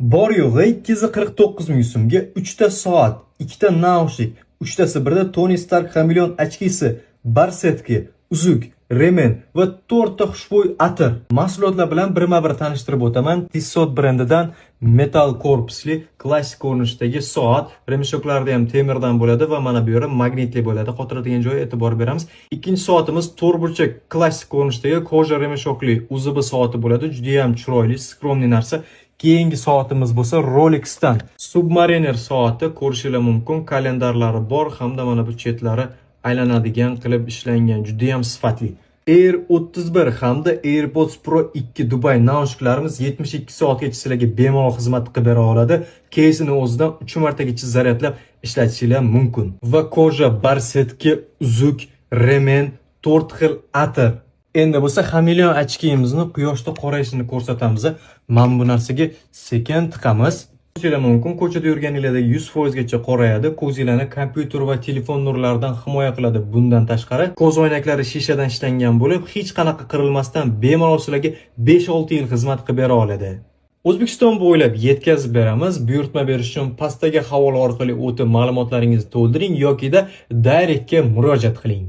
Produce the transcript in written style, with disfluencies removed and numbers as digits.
Bor yo'g'i 249 ming so'mga 3 ta soat, 2 ta naushnik, uchtasi birda Tony Stark Chameleon ochkisi, barsetki, uzuk, remen va 4 ta xushbo'y atir. Mahsulotlar bilan birma-bir tanishtirib o'taman. Tissot brendidan metal korpusli klassik ko'rinishdagi soat, remeshoklarda ham temirdan bo'ladi va mana bu yerda magnitli bo'ladi. Qotiradigan joyi e'tibor beramiz. Ikkinchi soatimiz to'rtburchak klassik ko'rinishdagi koja remeshokli USB soati bo'ladi. Juda ham chiroyli, skromli narsa. Keyingi soatimiz bo'lsa Rolex'dan Submariner soati, ko'rishingiz mumkin. Kalendarlari bor hamda mana bu chetlari aylanadigan qilib ishlangan, juda ham sifatli. Air 31 hamda AirPods Pro 2 Dubai naushniklarimiz 72 soatgacha sizlarga bemalol xizmat qilib bera oladi. Keysini o'zidan 3 martagacha zaryadlab ishlatishingiz mumkin. Va koja barsetki, uzuk, remen, 4 xil atir. Endi bo'lsa Chameleon ochkimizni quyoshda qorayishini ko'rsatamiz. Mana bu narsaga sekin tiqamiz. Ko'rishingiz mumkin, ko'chada yurganingizda 100% gacha qorayadi. Ko'zingizlarni kompyuter va telefon nurlaridan himoya qiladi. Bundan tashqari, ko'z oynaklari shishadan ishlangan bo'lib, hech qanaqa qirilmasdan bemalol sizlarga 5-6 yil xizmat qilib bera oladi. O'zbekiston bo'ylab yetkazib beramiz. Buyurtma berish uchun pastdagi havola orqali o'tib ma'lumotlaringizni to'ldiring yoki da direktga murojaat qiling.